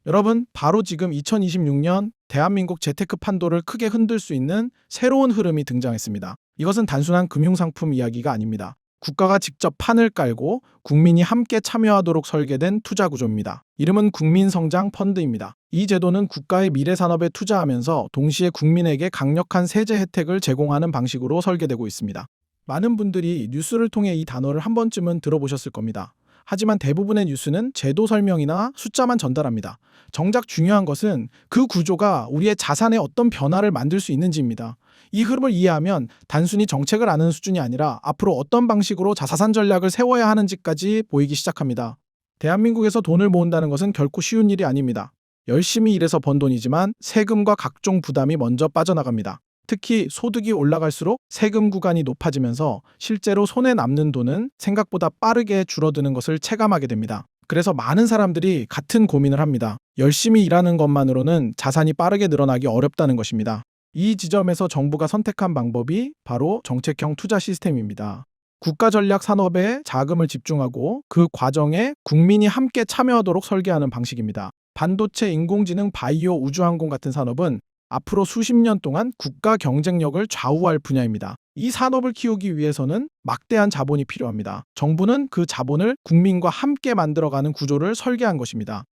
여러분, 바로 지금 2026년 대한민국 재테크 판도를 크게 흔들 수 있는 새로운 흐름이 등장했습니다. 이것은 단순한 금융상품 이야기가 아닙니다. 국가가 직접 판을 깔고 국민이 함께 참여하도록 설계된 투자 구조입니다. 이름은 국민성장펀드입니다. 이 제도는 국가의 미래 산업에 투자하면서 동시에 국민에게 강력한 세제 혜택을 제공하는 방식으로 설계되고 있습니다. 많은 분들이 뉴스를 통해 이 단어를 한 번쯤은 들어보셨을 겁니다. 하지만 대부분의 뉴스는 제도 설명이나 숫자만 전달합니다. 정작 중요한 것은 그 구조가 우리의 자산에 어떤 변화를 만들 수 있는지입니다. 이 흐름을 이해하면 단순히 정책을 아는 수준이 아니라 앞으로 어떤 방식으로 자산 전략을 세워야 하는지까지 보이기 시작합니다. 대한민국에서 돈을 모은다는 것은 결코 쉬운 일이 아닙니다. 열심히 일해서 번 돈이지만 세금과 각종 부담이 먼저 빠져나갑니다. 특히 소득이 올라갈수록 세금 구간이 높아지면서 실제로 손에 남는 돈은 생각보다 빠르게 줄어드는 것을 체감하게 됩니다. 그래서 많은 사람들이 같은 고민을 합니다. 열심히 일하는 것만으로는 자산이 빠르게 늘어나기 어렵다는 것입니다. 이 지점에서 정부가 선택한 방법이 바로 정책형 투자 시스템입니다. 국가 전략 산업에 자금을 집중하고 그 과정에 국민이 함께 참여하도록 설계하는 방식입니다. 반도체, 인공지능, 바이오, 우주항공 같은 산업은 앞으로 수십 년 동안 국가 경쟁력을 좌우할 분야입니다. 이 산업을 키우기 위해서는 막대한 자본이 필요합니다. 정부는 그 자본을 국민과 함께 만들어가는 구조를 설계한 것입니다.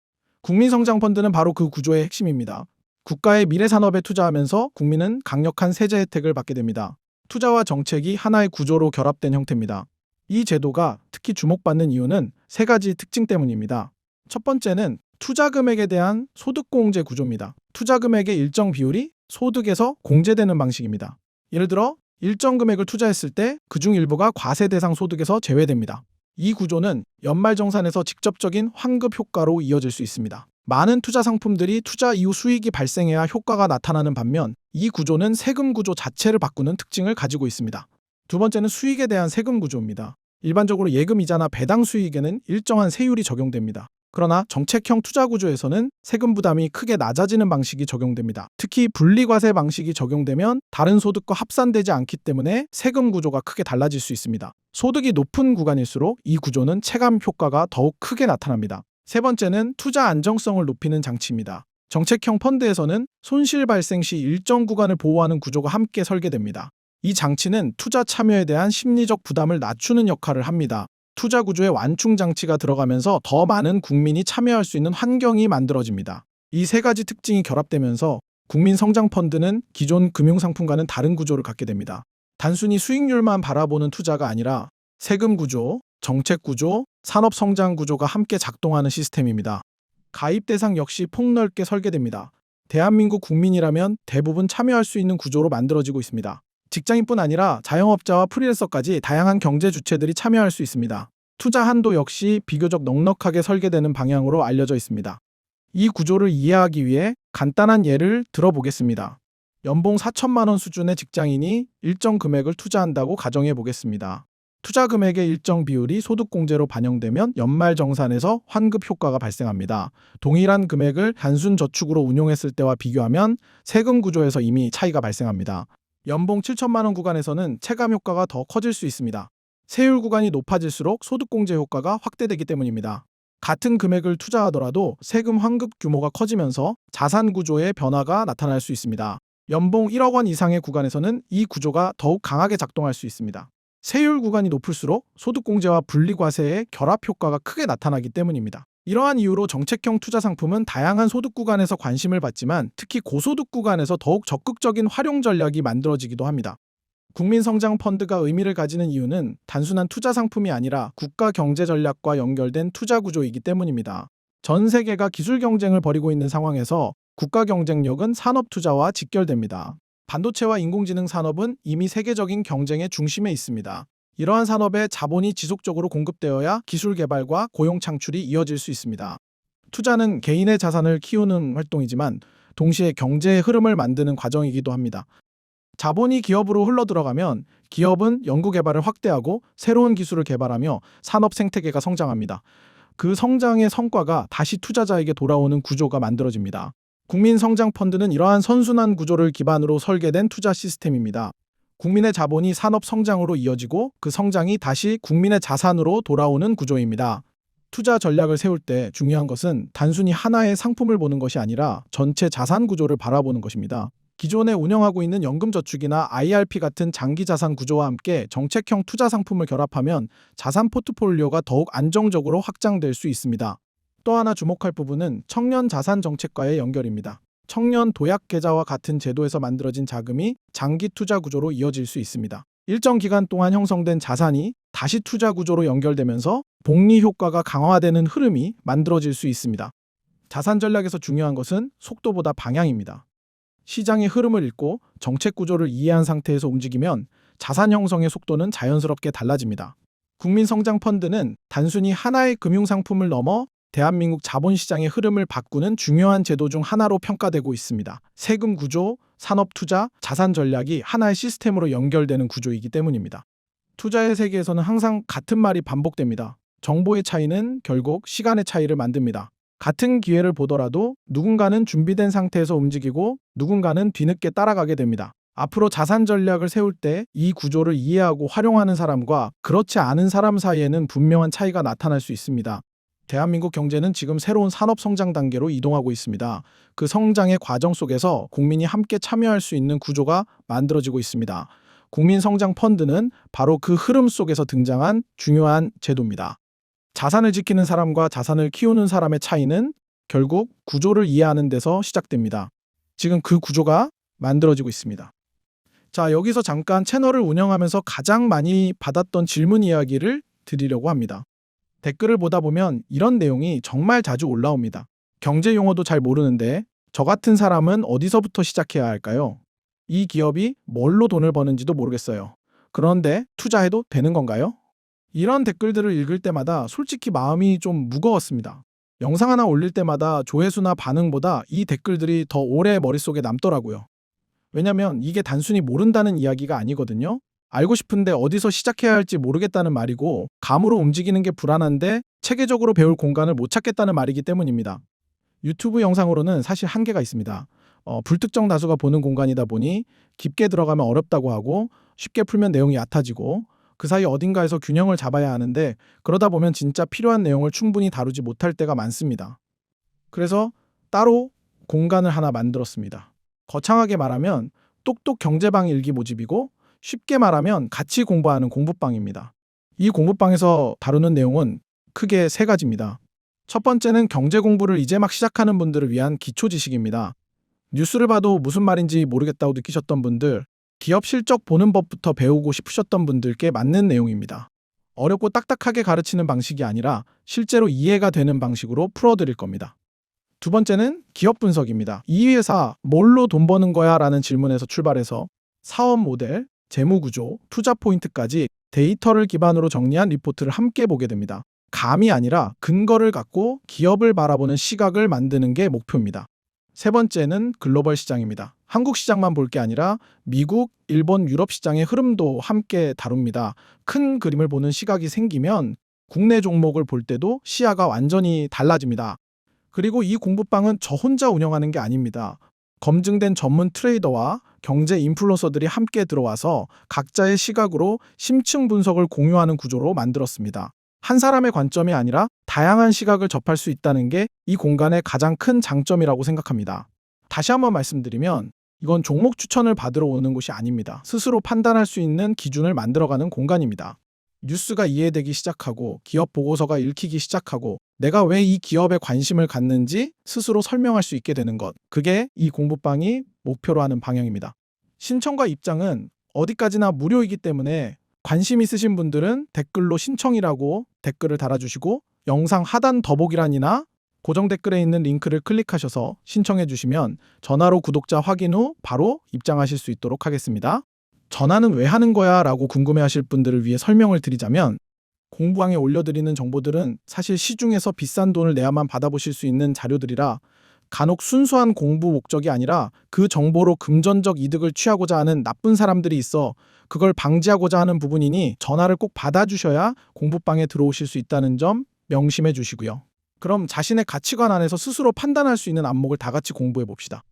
국민성장펀드는 바로 그 구조의 핵심입니다. 국가의 미래 산업에 투자하면서 국민은 강력한 세제 혜택을 받게 됩니다. 투자와 정책이 하나의 구조로 결합된 형태입니다. 이 제도가 특히 주목받는 이유는 세 가지 특징 때문입니다. 첫 번째는 투자 금액에 대한 소득 공제 구조입니다. 투자 금액의 일정 비율이 소득에서 공제되는 방식입니다. 예를 들어 일정 금액을 투자했을 때 그중 일부가 과세 대상 소득에서 제외됩니다. 이 구조는 연말정산에서 직접적인 환급 효과로 이어질 수 있습니다. 많은 투자 상품들이 투자 이후 수익이 발생해야 효과가 나타나는 반면 이 구조는 세금 구조 자체를 바꾸는 특징을 가지고 있습니다. 두 번째는 수익에 대한 세금 구조입니다. 일반적으로 예금 이자나 배당 수익에는 일정한 세율이 적용됩니다. 그러나 정책형 투자 구조에서는 세금 부담이 크게 낮아지는 방식이 적용됩니다. 특히 분리과세 방식이 적용되면 다른 소득과 합산되지 않기 때문에 세금 구조가 크게 달라질 수 있습니다. 소득이 높은 구간일수록 이 구조는 체감 효과가 더욱 크게 나타납니다. 세 번째는 투자 안정성을 높이는 장치입니다. 정책형 펀드에서는 손실 발생 시 일정 구간을 보호하는 구조가 함께 설계됩니다. 이 장치는 투자 참여에 대한 심리적 부담을 낮추는 역할을 합니다. 투자 구조에 완충 장치가 들어가면서 더 많은 국민이 참여할 수 있는 환경이 만들어집니다. 이 세 가지 특징이 결합되면서 국민성장펀드는 기존 금융상품과는 다른 구조를 갖게 됩니다. 단순히 수익률만 바라보는 투자가 아니라 세금 구조, 정책 구조, 산업 성장 구조가 함께 작동하는 시스템입니다. 가입 대상 역시 폭넓게 설계됩니다. 대한민국 국민이라면 대부분 참여할 수 있는 구조로 만들어지고 있습니다. 직장인뿐 아니라 자영업자와 프리랜서까지 다양한 경제 주체들이 참여할 수 있습니다. 투자 한도 역시 비교적 넉넉하게 설계되는 방향으로 알려져 있습니다. 이 구조를 이해하기 위해 간단한 예를 들어보겠습니다. 연봉 4천만 원 수준의 직장인이 일정 금액을 투자한다고 가정해 보겠습니다. 투자 금액의 일정 비율이 소득공제로 반영되면 연말정산에서 환급 효과가 발생합니다. 동일한 금액을 단순 저축으로 운용했을 때와 비교하면 세금 구조에서 이미 차이가 발생합니다. 연봉 7천만 원 구간에서는 체감 효과가 더 커질 수 있습니다. 세율 구간이 높아질수록 소득공제 효과가 확대되기 때문입니다. 같은 금액을 투자하더라도 세금 환급 규모가 커지면서 자산 구조의 변화가 나타날 수 있습니다. 연봉 1억 원 이상의 구간에서는 이 구조가 더욱 강하게 작동할 수 있습니다. 세율 구간이 높을수록 소득공제와 분리과세의 결합 효과가 크게 나타나기 때문입니다. 이러한 이유로 정책형 투자 상품은 다양한 소득 구간에서 관심을 받지만 특히 고소득 구간에서 더욱 적극적인 활용 전략이 만들어지기도 합니다. 국민성장펀드가 의미를 가지는 이유는 단순한 투자 상품이 아니라 국가 경제 전략과 연결된 투자 구조이기 때문입니다. 전 세계가 기술 경쟁을 벌이고 있는 상황에서 국가 경쟁력은 산업 투자와 직결됩니다. 반도체와 인공지능 산업은 이미 세계적인 경쟁의 중심에 있습니다. 이러한 산업에 자본이 지속적으로 공급되어야 기술 개발과 고용 창출이 이어질 수 있습니다. 투자는 개인의 자산을 키우는 활동이지만 동시에 경제의 흐름을 만드는 과정이기도 합니다. 자본이 기업으로 흘러들어가면 기업은 연구개발을 확대하고 새로운 기술을 개발하며 산업 생태계가 성장합니다. 그 성장의 성과가 다시 투자자에게 돌아오는 구조가 만들어집니다. 국민성장펀드는 이러한 선순환 구조를 기반으로 설계된 투자 시스템입니다. 국민의 자본이 산업 성장으로 이어지고 그 성장이 다시 국민의 자산으로 돌아오는 구조입니다. 투자 전략을 세울 때 중요한 것은 단순히 하나의 상품을 보는 것이 아니라 전체 자산 구조를 바라보는 것입니다. 기존에 운영하고 있는 연금저축이나 IRP 같은 장기 자산 구조와 함께 정책형 투자 상품을 결합하면 자산 포트폴리오가 더욱 안정적으로 확장될 수 있습니다. 또 하나 주목할 부분은 청년 자산 정책과의 연결입니다. 청년 도약 계좌와 같은 제도에서 만들어진 자금이 장기 투자 구조로 이어질 수 있습니다. 일정 기간 동안 형성된 자산이 다시 투자 구조로 연결되면서 복리 효과가 강화되는 흐름이 만들어질 수 있습니다. 자산 전략에서 중요한 것은 속도보다 방향입니다. 시장의 흐름을 읽고 정책 구조를 이해한 상태에서 움직이면 자산 형성의 속도는 자연스럽게 달라집니다. 국민성장펀드는 단순히 하나의 금융상품을 넘어 대한민국 자본시장의 흐름을 바꾸는 중요한 제도 중 하나로 평가되고 있습니다. 세금 구조, 산업투자, 자산 전략이 하나의 시스템으로 연결되는 구조이기 때문입니다. 투자의 세계에서는 항상 같은 말이 반복됩니다. 정보의 차이는 결국 시간의 차이를 만듭니다. 같은 기회를 보더라도 누군가는 준비된 상태에서 움직이고 누군가는 뒤늦게 따라가게 됩니다. 앞으로 자산 전략을 세울 때 이 구조를 이해하고 활용하는 사람과 그렇지 않은 사람 사이에는 분명한 차이가 나타날 수 있습니다. 대한민국 경제는 지금 새로운 산업 성장 단계로 이동하고 있습니다. 그 성장의 과정 속에서 국민이 함께 참여할 수 있는 구조가 만들어지고 있습니다. 국민성장펀드는 바로 그 흐름 속에서 등장한 중요한 제도입니다. 자산을 지키는 사람과 자산을 키우는 사람의 차이는 결국 구조를 이해하는 데서 시작됩니다. 지금 그 구조가 만들어지고 있습니다. 자, 여기서 잠깐 채널을 운영하면서 가장 많이 받았던 질문 이야기를 드리려고 합니다. 댓글을 보다 보면 이런 내용이 정말 자주 올라옵니다. 경제 용어도 잘 모르는데 저 같은 사람은 어디서부터 시작해야 할까요? 이 기업이 뭘로 돈을 버는지도 모르겠어요. 그런데 투자해도 되는 건가요? 이런 댓글들을 읽을 때마다 솔직히 마음이 좀 무거웠습니다. 영상 하나 올릴 때마다 조회수나 반응보다 이 댓글들이 더 오래 머릿속에 남더라고요. 왜냐면 이게 단순히 모른다는 이야기가 아니거든요. 알고 싶은데 어디서 시작해야 할지 모르겠다는 말이고 감으로 움직이는 게 불안한데 체계적으로 배울 공간을 못 찾겠다는 말이기 때문입니다. 유튜브 영상으로는 사실 한계가 있습니다. 불특정 다수가 보는 공간이다 보니 깊게 들어가면 어렵다고 하고 쉽게 풀면 내용이 얕아지고 그 사이 어딘가에서 균형을 잡아야 하는데 그러다 보면 진짜 필요한 내용을 충분히 다루지 못할 때가 많습니다. 그래서 따로 공간을 하나 만들었습니다. 거창하게 말하면 똑똑 경제방 일기 모집이고 쉽게 말하면 같이 공부하는 공부방입니다. 이 공부방에서 다루는 내용은 크게 세 가지입니다. 첫 번째는 경제 공부를 이제 막 시작하는 분들을 위한 기초 지식입니다. 뉴스를 봐도 무슨 말인지 모르겠다고 느끼셨던 분들, 기업 실적 보는 법부터 배우고 싶으셨던 분들께 맞는 내용입니다. 어렵고 딱딱하게 가르치는 방식이 아니라 실제로 이해가 되는 방식으로 풀어드릴 겁니다. 두 번째는 기업 분석입니다. 이 회사 뭘로 돈 버는 거야? 라는 질문에서 출발해서 사업 모델, 재무 구조, 투자 포인트까지 데이터를 기반으로 정리한 리포트를 함께 보게 됩니다. 감이 아니라 근거를 갖고 기업을 바라보는 시각을 만드는 게 목표입니다. 세 번째는 글로벌 시장입니다. 한국 시장만 볼 게 아니라 미국, 일본, 유럽 시장의 흐름도 함께 다룹니다. 큰 그림을 보는 시각이 생기면 국내 종목을 볼 때도 시야가 완전히 달라집니다. 그리고 이 공부방은 저 혼자 운영하는 게 아닙니다. 검증된 전문 트레이더와 경제 인플루언서들이 함께 들어와서 각자의 시각으로 심층 분석을 공유하는 구조로 만들었습니다. 한 사람의 관점이 아니라 다양한 시각을 접할 수 있다는 게 이 공간의 가장 큰 장점이라고 생각합니다. 다시 한번 말씀드리면 이건 종목 추천을 받으러 오는 곳이 아닙니다. 스스로 판단할 수 있는 기준을 만들어가는 공간입니다. 뉴스가 이해되기 시작하고 기업 보고서가 읽히기 시작하고 내가 왜 이 기업에 관심을 갖는지 스스로 설명할 수 있게 되는 것. 그게 이 공부방이 목표로 하는 방향입니다. 신청과 입장은 어디까지나 무료이기 때문에 관심 있으신 분들은 댓글로 신청이라고 댓글을 달아주시고 영상 하단 더보기란이나 고정 댓글에 있는 링크를 클릭하셔서 신청해 주시면 전화로 구독자 확인 후 바로 입장하실 수 있도록 하겠습니다. 전화는 왜 하는 거야? 라고 궁금해하실 분들을 위해 설명을 드리자면 공부방에 올려드리는 정보들은 사실 시중에서 비싼 돈을 내야만 받아보실 수 있는 자료들이라 간혹 순수한 공부 목적이 아니라 그 정보로 금전적 이득을 취하고자 하는 나쁜 사람들이 있어 그걸 방지하고자 하는 부분이니 전화를 꼭 받아주셔야 공부방에 들어오실 수 있다는 점 명심해 주시고요. 그럼 자신의 가치관 안에서 스스로 판단할 수 있는 안목을 다 같이 공부해 봅시다.